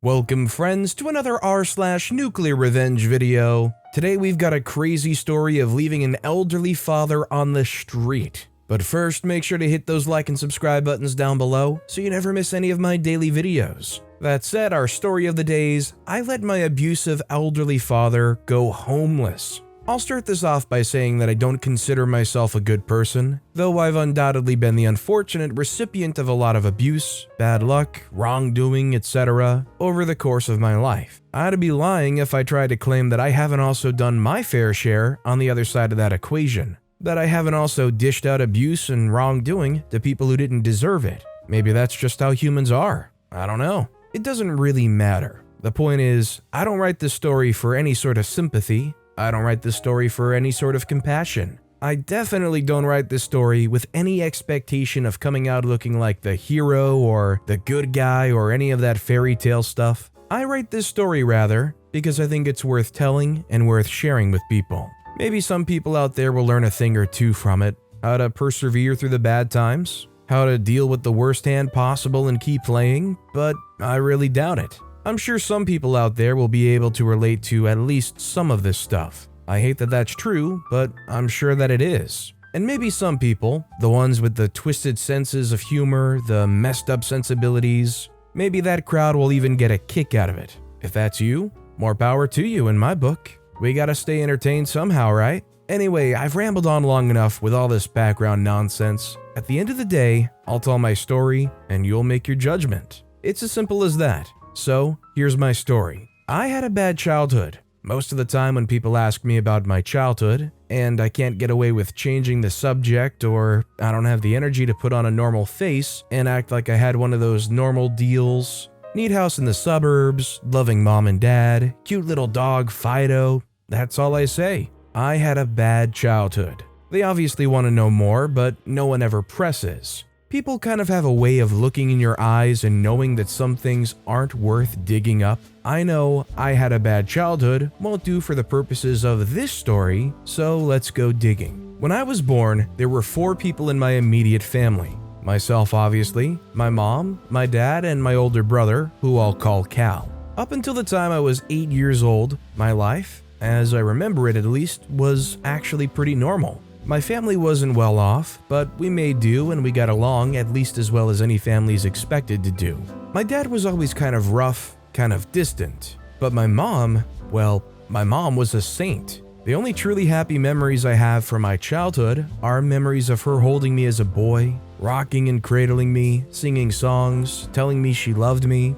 Welcome friends to another r/NuclearRevenge video. Today we've got a crazy story of leaving an elderly father on the street. But first, make sure to hit those like and subscribe buttons down below so you never miss any of my daily videos. That said, our story of the day is, I let my abusive elderly father go homeless. I'll start this off by saying that I don't consider myself a good person, though I've undoubtedly been the unfortunate recipient of a lot of abuse, bad luck, wrongdoing, etc. over the course of my life. I'd be lying if I tried to claim that I haven't also done my fair share on the other side of that equation, that I haven't also dished out abuse and wrongdoing to people who didn't deserve it. Maybe that's just how humans are. I don't know. It doesn't really matter. The point is, I don't write this story for any sort of sympathy. I don't write this story for any sort of compassion. I definitely don't write this story with any expectation of coming out looking like the hero or the good guy or any of that fairy tale stuff. I write this story rather because I think it's worth telling and worth sharing with people. Maybe some people out there will learn a thing or two from it, how to persevere through the bad times, how to deal with the worst hand possible and keep playing, but I really doubt it. I'm sure some people out there will be able to relate to at least some of this stuff. I hate that that's true, but I'm sure that it is. And maybe some people, the ones with the twisted senses of humor, the messed up sensibilities, maybe that crowd will even get a kick out of it. If that's you, more power to you in my book. We gotta stay entertained somehow, right? Anyway, I've rambled on long enough with all this background nonsense. At the end of the day, I'll tell my story and you'll make your judgment. It's as simple as that. So, here's my story. I had a bad childhood. Most of the time when people ask me about my childhood, and I can't get away with changing the subject, or I don't have the energy to put on a normal face and act like I had one of those normal deals, neat house in the suburbs, loving mom and dad, cute little dog Fido, that's all I say. I had a bad childhood. They obviously want to know more, but no one ever presses. People kind of have a way of looking in your eyes and knowing that some things aren't worth digging up. I know I had a bad childhood, won't do for the purposes of this story, so let's go digging. When I was born, there were 4 people in my immediate family. Myself, obviously, my mom, my dad, and my older brother, who I'll call Cal. Up until the time I was 8 years old, my life, as I remember it at least, was actually pretty normal. My family wasn't well off, but we made do and we got along at least as well as any family's expected to do. My dad was always kind of rough, kind of distant, but my mom was a saint. The only truly happy memories I have from my childhood are memories of her holding me as a boy, rocking and cradling me, singing songs, telling me she loved me,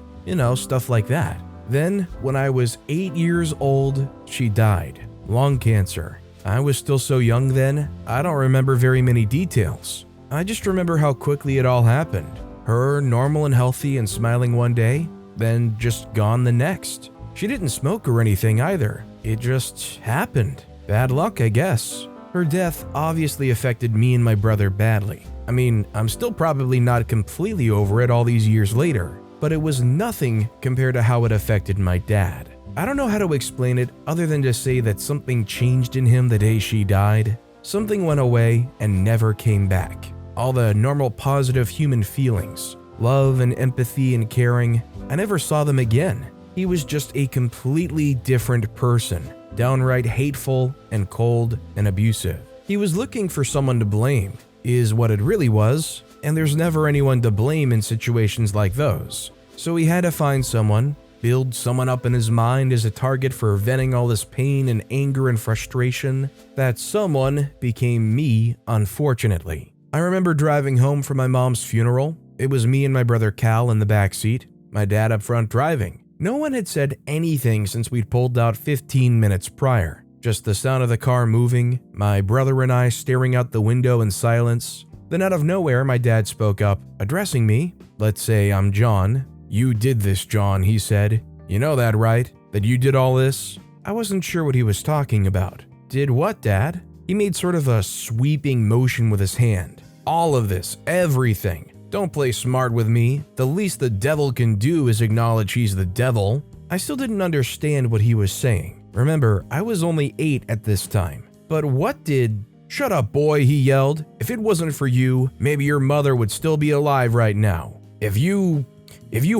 stuff like that. Then, when I was 8 years old, she died. Lung cancer. I was still so young then, I don't remember very many details. I just remember how quickly it all happened. Her normal and healthy and smiling one day, then just gone the next. She didn't smoke or anything either. It just happened. Bad luck, I guess. Her death obviously affected me and my brother badly. I mean, I'm still probably not completely over it all these years later, but it was nothing compared to how it affected my dad. I don't know how to explain it other than to say that something changed in him the day she died. Something went away and never came back. All the normal positive human feelings, love and empathy and caring, I never saw them again. He was just a completely different person, downright hateful and cold and abusive. He was looking for someone to blame, is what it really was, and there's never anyone to blame in situations like those. So he had to find someone, build someone up in his mind as a target for venting all this pain and anger and frustration. That someone became me, unfortunately. I remember driving home from my mom's funeral. It was me and my brother Cal in the back seat, my dad up front driving. No one had said anything since we'd pulled out 15 minutes prior. Just the sound of the car moving, my brother and I staring out the window in silence. Then out of nowhere, my dad spoke up, addressing me. Let's say I'm John. "You did this, John," he said. "You know that, right? That you did all this?" I wasn't sure what he was talking about. "Did what, Dad?" He made sort of a sweeping motion with his hand. "All of this, everything. Don't play smart with me. The least the devil can do is acknowledge he's the devil." I still didn't understand what he was saying. Remember, I was only 8 at this time. But what did... "Shut up, boy," he yelled. "If it wasn't for you, maybe your mother would still be alive right now. If you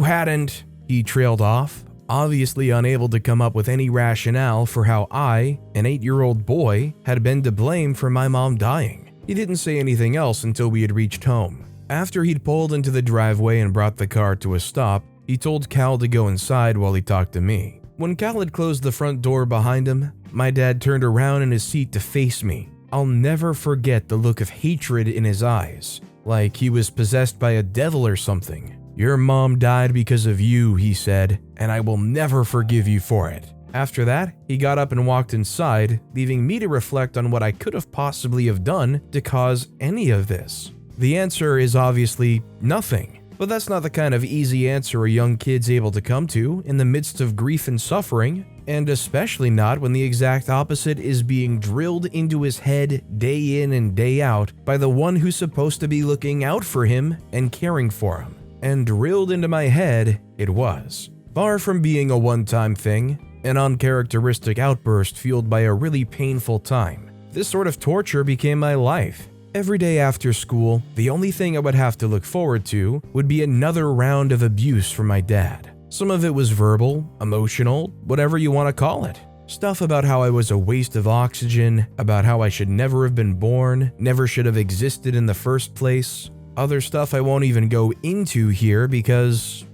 hadn't..." He trailed off, obviously unable to come up with any rationale for how I, an 8-year-old boy, had been to blame for my mom dying. He didn't say anything else until we had reached home. After he'd pulled into the driveway and brought the car to a stop, he told Cal to go inside while he talked to me. When Cal had closed the front door behind him, my dad turned around in his seat to face me. I'll never forget the look of hatred in his eyes, like he was possessed by a devil or something. "Your mom died because of you," he said, "and I will never forgive you for it." After that, he got up and walked inside, leaving me to reflect on what I could have possibly have done to cause any of this. The answer is obviously nothing. But that's not the kind of easy answer a young kid's able to come to in the midst of grief and suffering, and especially not when the exact opposite is being drilled into his head day in and day out by the one who's supposed to be looking out for him and caring for him. And drilled into my head it was. Far from being a one-time thing, an uncharacteristic outburst fueled by a really painful time, this sort of torture became my life. Every day after school, the only thing I would have to look forward to would be another round of abuse from my dad. Some of it was verbal, emotional, whatever you want to call it. Stuff about how I was a waste of oxygen, about how I should never have been born, never should have existed in the first place. Other stuff I won't even go into here because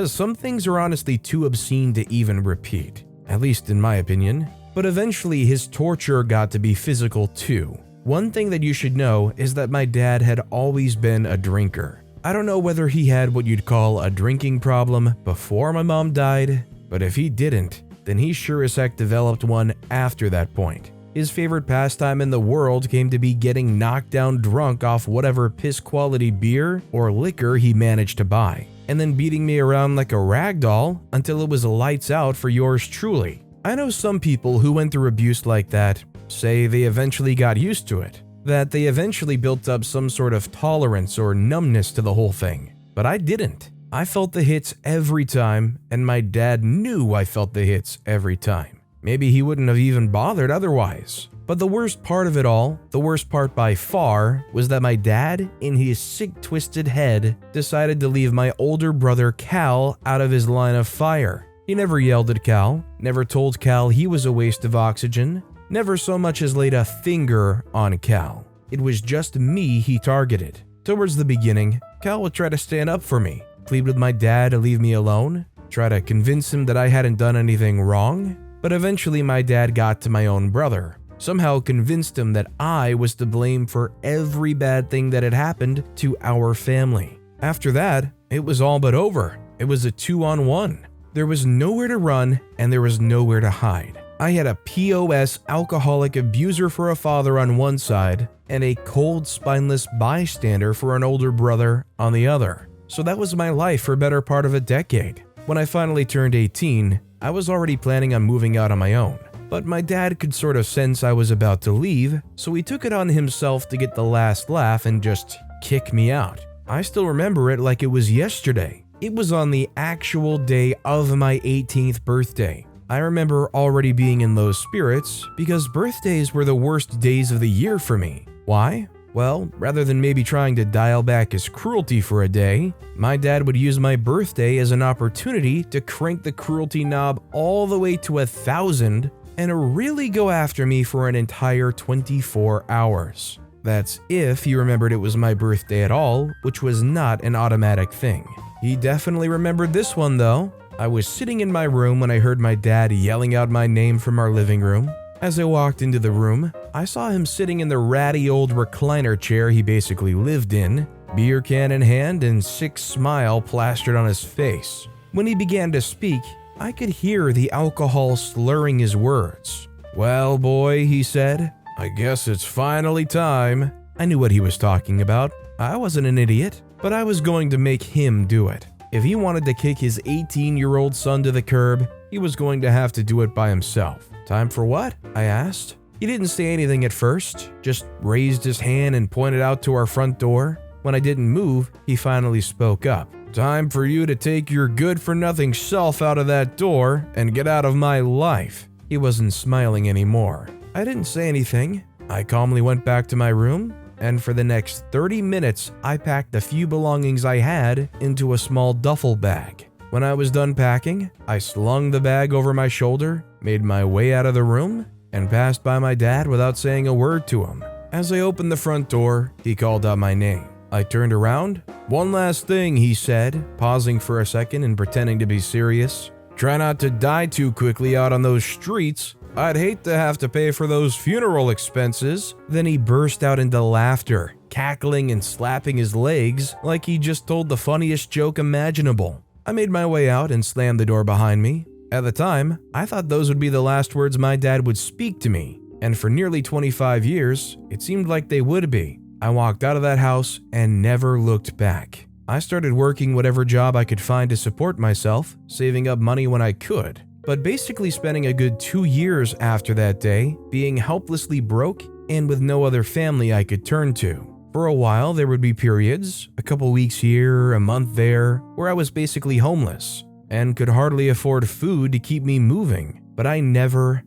some things are honestly too obscene to even repeat, at least in my opinion. But eventually his torture got to be physical too. One thing that you should know is that my dad had always been a drinker. I don't know whether he had what you'd call a drinking problem before my mom died, but if he didn't, then he sure as heck developed one after that point. His favorite pastime in the world came to be getting knocked down drunk off whatever piss-quality beer or liquor he managed to buy, and then beating me around like a rag doll until it was lights out for yours truly. I know some people who went through abuse like that say they eventually got used to it, that they eventually built up some sort of tolerance or numbness to the whole thing. But I didn't. I felt the hits every time, and my dad knew I felt the hits every time. Maybe he wouldn't have even bothered otherwise. But the worst part of it all, the worst part by far, was that my dad, in his sick twisted head, decided to leave my older brother Cal out of his line of fire. He never yelled at Cal, never told Cal he was a waste of oxygen, never so much as laid a finger on Cal. It was just me he targeted. Towards the beginning, Cal would try to stand up for me, plead with my dad to leave me alone, try to convince him that I hadn't done anything wrong, but eventually my dad got to my own brother, somehow convinced him that I was to blame for every bad thing that had happened to our family. After that, it was all but over. It was a 2-on-1. There was nowhere to run and there was nowhere to hide. I had a POS alcoholic abuser for a father on one side and a cold, spineless bystander for an older brother on the other. So that was my life for a better part of a decade. When I finally turned 18, I was already planning on moving out on my own. But my dad could sort of sense I was about to leave, so he took it on himself to get the last laugh and just kick me out. I still remember it like it was yesterday. It was on the actual day of my 18th birthday. I remember already being in low spirits because birthdays were the worst days of the year for me. Why? Well, rather than maybe trying to dial back his cruelty for a day, my dad would use my birthday as an opportunity to crank the cruelty knob all the way to 1,000 and really go after me for an entire 24 hours. That's if he remembered it was my birthday at all, which was not an automatic thing. He definitely remembered this one though. I was sitting in my room when I heard my dad yelling out my name from our living room. As I walked into the room, I saw him sitting in the ratty old recliner chair he basically lived in, beer can in hand and sick smile plastered on his face. When he began to speak, I could hear the alcohol slurring his words. "Well, boy," he said, "I guess it's finally time." I knew what he was talking about. I wasn't an idiot, but I was going to make him do it. If he wanted to kick his 18-year-old son to the curb, he was going to have to do it by himself. "Time for what?" I asked. He didn't say anything at first, just raised his hand and pointed out to our front door. When I didn't move, he finally spoke up. "Time for you to take your good-for-nothing self out of that door and get out of my life." He wasn't smiling anymore. I didn't say anything. I calmly went back to my room, and for the next 30 minutes, I packed the few belongings I had into a small duffel bag. When I was done packing, I slung the bag over my shoulder, made my way out of the room, and passed by my dad without saying a word to him. As I opened the front door, he called out my name. I turned around. "One last thing," he said, pausing for a second and pretending to be serious. "Try not to die too quickly out on those streets. I'd hate to have to pay for those funeral expenses." Then he burst out into laughter, cackling and slapping his legs like he just told the funniest joke imaginable. I made my way out and slammed the door behind me. At the time, I thought those would be the last words my dad would speak to me, and for nearly 25 years, it seemed like they would be. I walked out of that house and never looked back. I started working whatever job I could find to support myself, saving up money when I could, but basically spending a good 2 years after that day being helplessly broke and with no other family I could turn to. For a while, there would be periods, a couple weeks here, a month there, where I was basically homeless and could hardly afford food to keep me moving, but I never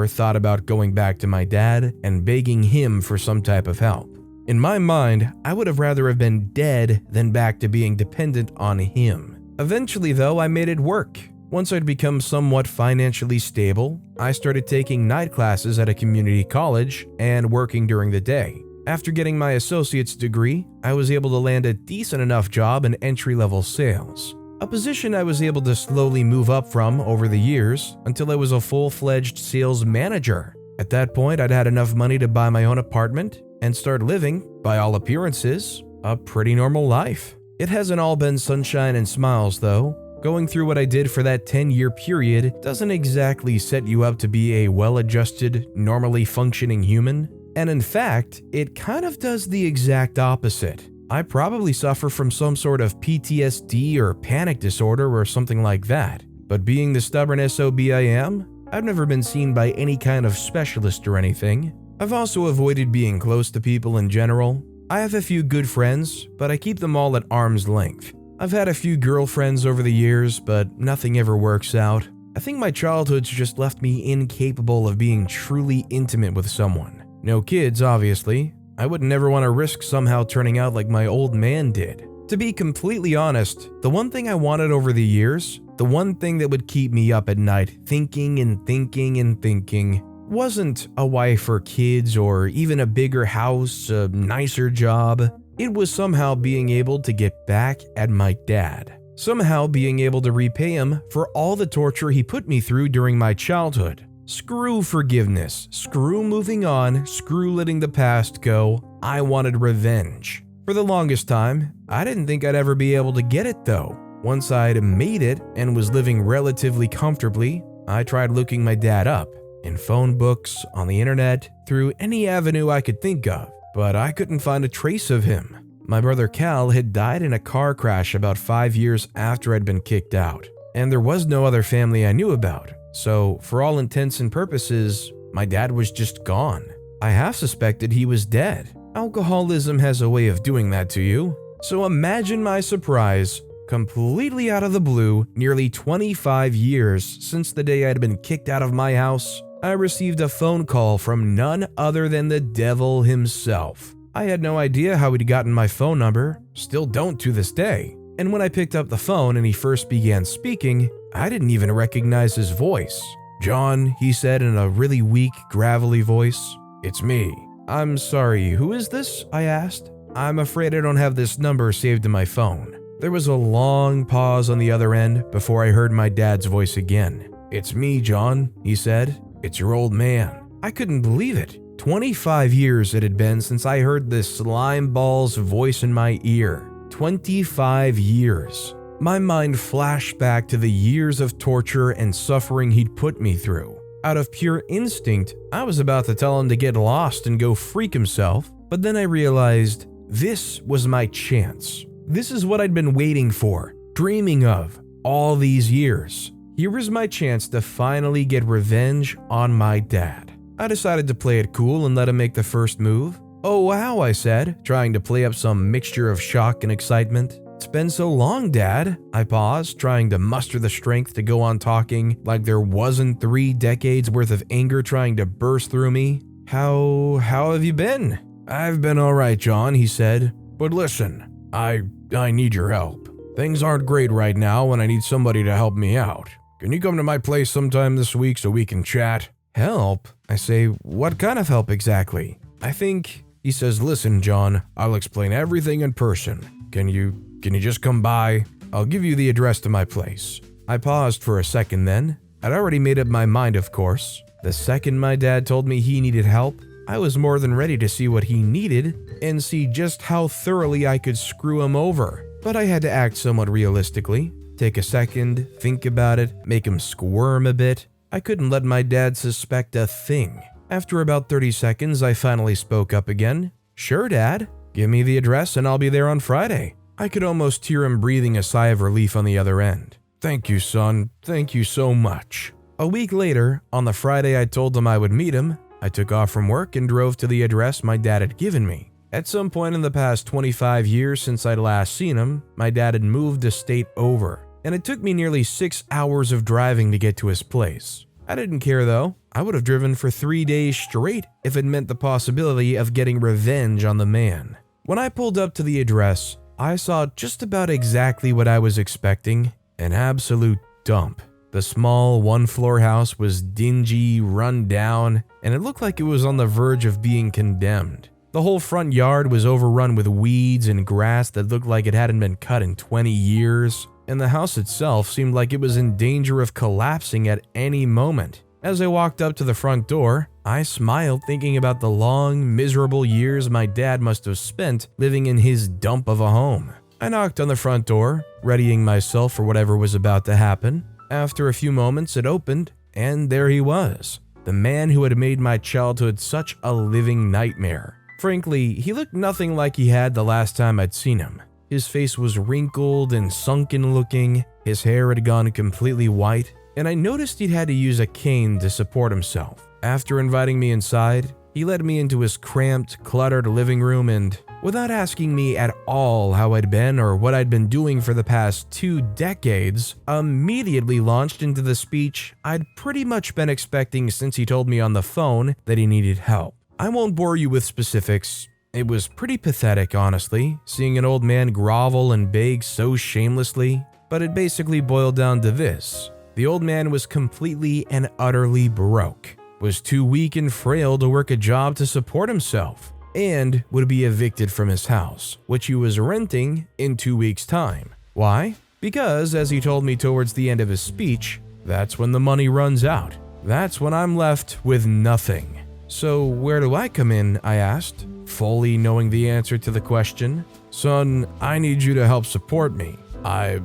thought about going back to my dad and begging him for some type of help. In my mind, I would have rather have been dead than back to being dependent on him. Eventually, though, I made it work. Once I'd become somewhat financially stable, I started taking night classes at a community college and working during the day. After getting my associate's degree, I was able to land a decent enough job in entry-level sales, a position I was able to slowly move up from over the years until I was a full-fledged sales manager. At that point, I'd had enough money to buy my own apartment and start living, by all appearances, a pretty normal life. It hasn't all been sunshine and smiles, though. Going through what I did for that 10-year period doesn't exactly set you up to be a well-adjusted, normally functioning human. And in fact, it kind of does the exact opposite. I probably suffer from some sort of PTSD or panic disorder or something like that. But being the stubborn SOB I am, I've never been seen by any kind of specialist or anything. I've also avoided being close to people in general. I have a few good friends, but I keep them all at arm's length. I've had a few girlfriends over the years, but nothing ever works out. I think my childhood's just left me incapable of being truly intimate with someone. No kids, obviously. I would never want to risk somehow turning out like my old man did. To be completely honest, the one thing I wanted over the years, the one thing that would keep me up at night thinking and thinking and thinking, wasn't a wife or kids or even a bigger house, a nicer job. It was somehow being able to get back at my dad. Somehow being able to repay him for all the torture he put me through during my childhood. Screw forgiveness, screw moving on, screw letting the past go. I wanted revenge. For the longest time, I didn't think I'd ever be able to get it though. Once I'd made it and was living relatively comfortably, I tried looking my dad up. In phone books, on the internet, through any avenue I could think of, but I couldn't find a trace of him. My brother Cal had died in a car crash about 5 years after I'd been kicked out, and there was no other family I knew about. So, for all intents and purposes, my dad was just gone. I half suspected he was dead. Alcoholism has a way of doing that to you. So imagine my surprise, completely out of the blue, nearly 25 years since the day I'd been kicked out of my house, I received a phone call from none other than the devil himself. I had no idea how he'd gotten my phone number, still don't to this day. And when I picked up the phone and he first began speaking, I didn't even recognize his voice. "John," he said in a really weak, gravelly voice. "It's me." "I'm sorry, who is this?" I asked. "I'm afraid I don't have this number saved in my phone." There was a long pause on the other end before I heard my dad's voice again. "It's me, John," he said. "It's your old man." I couldn't believe it. 25 years it had been since I heard this slime ball's voice in my ear. 25 years. My mind flashed back to the years of torture and suffering he'd put me through. Out of pure instinct, I was about to tell him to get lost and go freak himself, but then I realized this was my chance. This is what I'd been waiting for, dreaming of, all these years. Here was my chance to finally get revenge on my dad. I decided to play it cool and let him make the first move. "Oh wow," I said, trying to play up some mixture of shock and excitement. "It's been so long, Dad." I paused, trying to muster the strength to go on talking like there wasn't 3 decades worth of anger trying to burst through me. How have you been?" "I've been alright, John," he said. "But listen, I need your help. Things aren't great right now and I need somebody to help me out. Can you come to my place sometime this week so we can chat? Help? I say, what kind of help exactly? He says, listen, John, I'll explain everything in person. Can you just come by? I'll give you the address to my place. I paused for a second then. I'd already made up my mind, of course. The second my dad told me he needed help, I was more than ready to see what he needed and see just how thoroughly I could screw him over. But I had to act somewhat realistically. Take a second, think about it, make him squirm a bit. I couldn't let my dad suspect a thing. After about 30 seconds, I finally spoke up again. Sure, Dad. Give me the address and I'll be there on Friday. I could almost hear him breathing a sigh of relief on the other end. Thank you, son. Thank you so much. A week later, on the Friday I told him I would meet him, I took off from work and drove to the address my dad had given me. At some point in the past 25 years since I'd last seen him, my dad had moved a state over, and it took me nearly 6 hours of driving to get to his place. I didn't care though. I would have driven for 3 days straight if it meant the possibility of getting revenge on the man. When I pulled up to the address, I saw just about exactly what I was expecting, an absolute dump. The small one-floor house was dingy, run down, and it looked like it was on the verge of being condemned. The whole front yard was overrun with weeds and grass that looked like it hadn't been cut in 20 years, and the house itself seemed like it was in danger of collapsing at any moment. As I walked up to the front door, I smiled thinking about the long, miserable years my dad must have spent living in his dump of a home. I knocked on the front door, readying myself for whatever was about to happen. After a few moments, it opened, and there he was, the man who had made my childhood such a living nightmare. Frankly, he looked nothing like he had the last time I'd seen him. His face was wrinkled and sunken looking, his hair had gone completely white, and I noticed he'd had to use a cane to support himself. After inviting me inside, he led me into his cramped, cluttered living room and, without asking me at all how I'd been or what I'd been doing for the past 2 decades, immediately launched into the speech I'd pretty much been expecting since he told me on the phone that he needed help. I won't bore you with specifics. It was pretty pathetic, honestly, seeing an old man grovel and beg so shamelessly, but it basically boiled down to this. The old man was completely and utterly broke, was too weak and frail to work a job to support himself, and would be evicted from his house, which he was renting in 2 weeks' time. Why? Because, as he told me towards the end of his speech, that's when the money runs out. That's when I'm left with nothing. So where do I come in? I asked, fully knowing the answer to the question. Son, I need you to help support me. I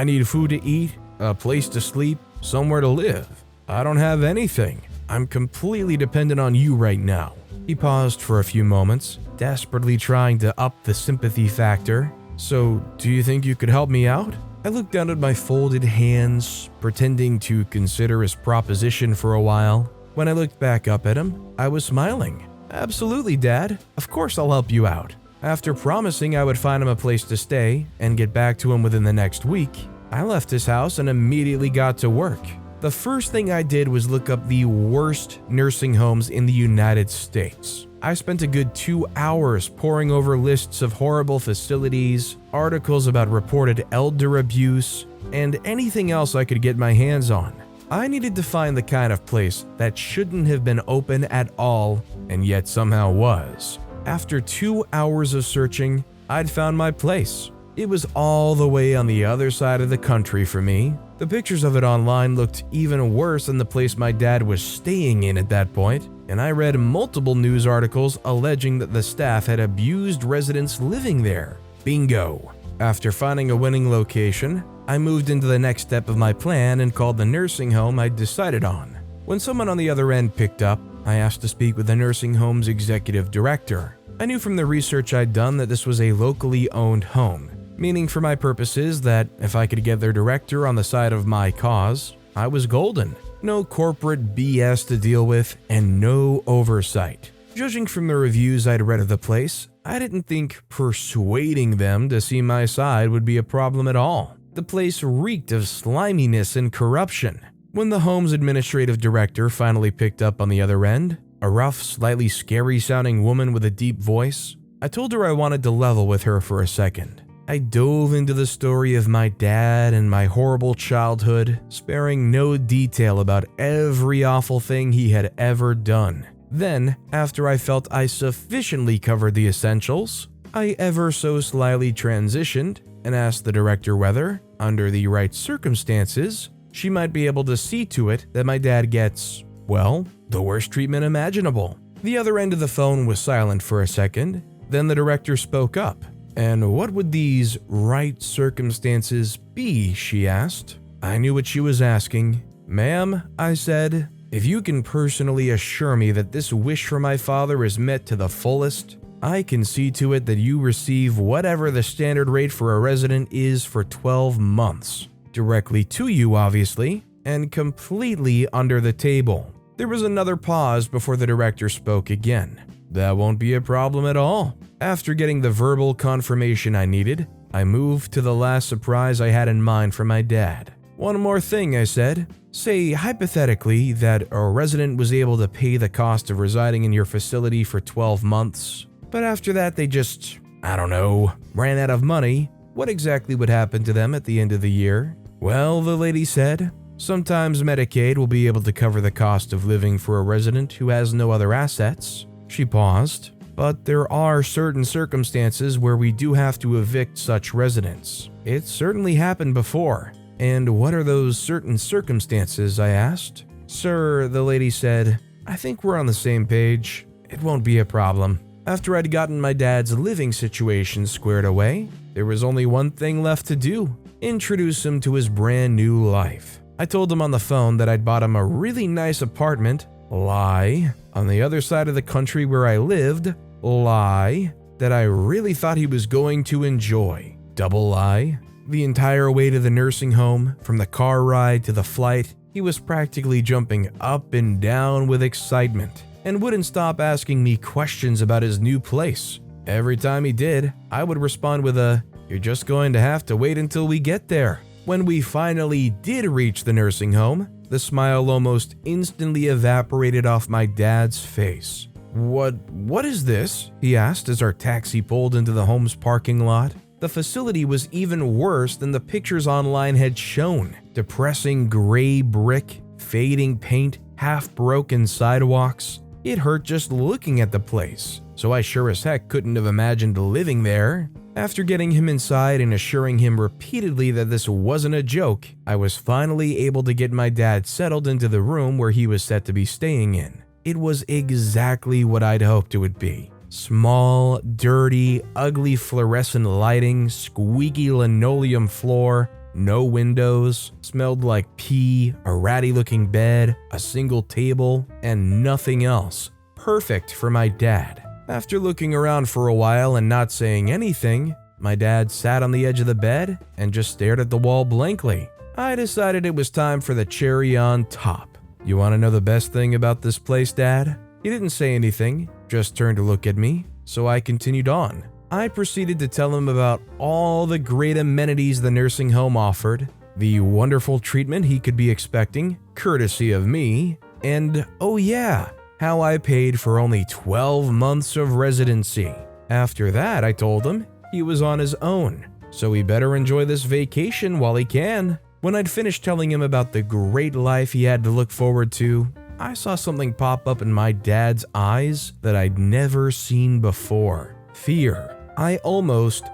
need food to eat, a place to sleep, somewhere to live. I don't have anything. I'm completely dependent on you right now. He paused for a few moments, desperately trying to up the sympathy factor. So, do you think you could help me out? I looked down at my folded hands, pretending to consider his proposition for a while. When I looked back up at him, I was smiling. Absolutely, Dad. Of course I'll help you out. After promising I would find him a place to stay and get back to him within the next week, I left his house and immediately got to work. The first thing I did was look up the worst nursing homes in the United States. I spent a good 2 hours poring over lists of horrible facilities, articles about reported elder abuse, and anything else I could get my hands on. I needed to find the kind of place that shouldn't have been open at all, and yet somehow was. After 2 hours of searching, I'd found my place. It was all the way on the other side of the country for me. The pictures of it online looked even worse than the place my dad was staying in at that point, and I read multiple news articles alleging that the staff had abused residents living there. Bingo. After finding a winning location, I moved into the next step of my plan and called the nursing home I'd decided on. When someone on the other end picked up, I asked to speak with the nursing home's executive director. I knew from the research I'd done that this was a locally owned home, meaning for my purposes that if I could get their director on the side of my cause, I was golden. No corporate BS to deal with and no oversight. Judging from the reviews I'd read of the place, I didn't think persuading them to see my side would be a problem at all. The place reeked of sliminess and corruption. When the home's administrative director finally picked up on the other end, a rough, slightly scary-sounding woman with a deep voice, I told her I wanted to level with her for a second. I dove into the story of my dad and my horrible childhood, sparing no detail about every awful thing he had ever done. Then, after I felt I sufficiently covered the essentials, I ever so slyly transitioned and asked the director whether, under the right circumstances, she might be able to see to it that my dad gets, well, the worst treatment imaginable. The other end of the phone was silent for a second, then the director spoke up. "And what would these right circumstances be?" she asked. I knew what she was asking. "Ma'am," I said, "if you can personally assure me that this wish for my father is met to the fullest, I can see to it that you receive whatever the standard rate for a resident is for 12 months. Directly to you, obviously, and completely under the table." There was another pause before the director spoke again. "That won't be a problem at all." After getting the verbal confirmation I needed, I moved to the last surprise I had in mind for my dad. "One more thing," I said. "Say, hypothetically, that a resident was able to pay the cost of residing in your facility for 12 months, but after that they just, I don't know, ran out of money. What exactly would happen to them at the end of the year?" "Well," the lady said, "sometimes Medicaid will be able to cover the cost of living for a resident who has no other assets." She paused. "But there are certain circumstances where we do have to evict such residents. It's certainly happened before." "And what are those certain circumstances?" I asked. "Sir," the lady said, "I think we're on the same page. It won't be a problem." After I'd gotten my dad's living situation squared away, there was only one thing left to do: introduce him to his brand new life. I told him on the phone that I'd bought him a really nice apartment, lie, on the other side of the country where I lived, lie, that I really thought he was going to enjoy, double lie. The entire way to the nursing home, from the car ride to the flight, he was practically jumping up and down with excitement and wouldn't stop asking me questions about his new place. Every time he did, I would respond with a, "You're just going to have to wait until we get there." When we finally did reach the nursing home, the smile almost instantly evaporated off my dad's face. What is this?" he asked as our taxi pulled into the home's parking lot. The facility was even worse than the pictures online had shown. Depressing gray brick, fading paint, half-broken sidewalks. It hurt just looking at the place, so I sure as heck couldn't have imagined living there. After getting him inside and assuring him repeatedly that this wasn't a joke, I was finally able to get my dad settled into the room where he was set to be staying in. It was exactly what I'd hoped it would be. Small, dirty, ugly fluorescent lighting, squeaky linoleum floor, no windows, smelled like pee, a ratty-looking bed, a single table, and nothing else. Perfect for my dad. After looking around for a while and not saying anything, my dad sat on the edge of the bed and just stared at the wall blankly. I decided it was time for the cherry on top. "You want to know the best thing about this place, Dad?" He didn't say anything, just turned to look at me, so I continued on. I proceeded to tell him about all the great amenities the nursing home offered, the wonderful treatment he could be expecting, courtesy of me, and oh yeah, how I paid for only 12 months of residency. After that, I told him he was on his own, so he better enjoy this vacation while he can. When I'd finished telling him about the great life he had to look forward to, I saw something pop up in my dad's eyes that I'd never seen before. Fear. I almost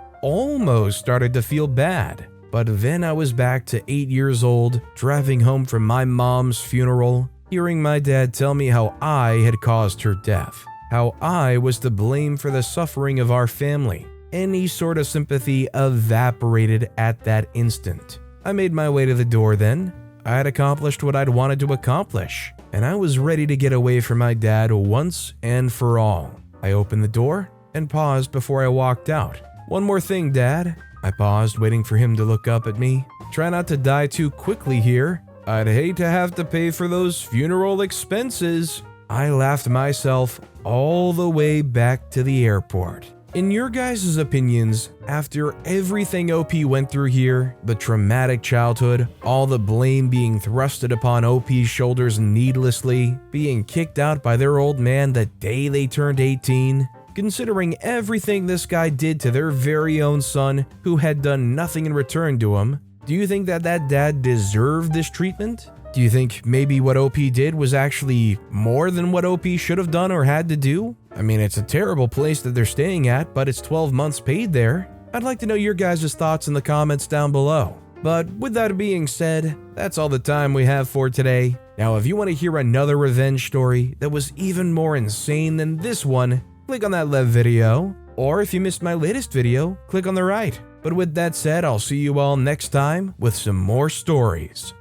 started to feel bad. But then I was back to 8 years old, driving home from my mom's funeral, hearing my dad tell me how I had caused her death, how I was to blame for the suffering of our family. Any sort of sympathy evaporated at that instant. I made my way to the door then. I had accomplished what I'd wanted to accomplish, and I was ready to get away from my dad once and for all. I opened the door and paused before I walked out. "One more thing, Dad." I paused, waiting for him to look up at me. "Try not to die too quickly here. I'd hate to have to pay for those funeral expenses." I laughed myself all the way back to the airport. In your guys' opinions, after everything OP went through here, the traumatic childhood, all the blame being thrusted upon OP's shoulders needlessly, being kicked out by their old man the day they turned 18, considering everything this guy did to their very own son who had done nothing in return to him. Do you think that dad deserved this treatment? Do you think maybe what OP did was actually more than what OP should have done or had to do? I mean, it's a terrible place that they're staying at, but it's 12 months paid there. I'd like to know your guys' thoughts in the comments down below. But with that being said, that's all the time we have for today. Now, if you want to hear another revenge story that was even more insane than this one, click on that left video. Or if you missed my latest video, click on the right. But with that said, I'll see you all next time with some more stories.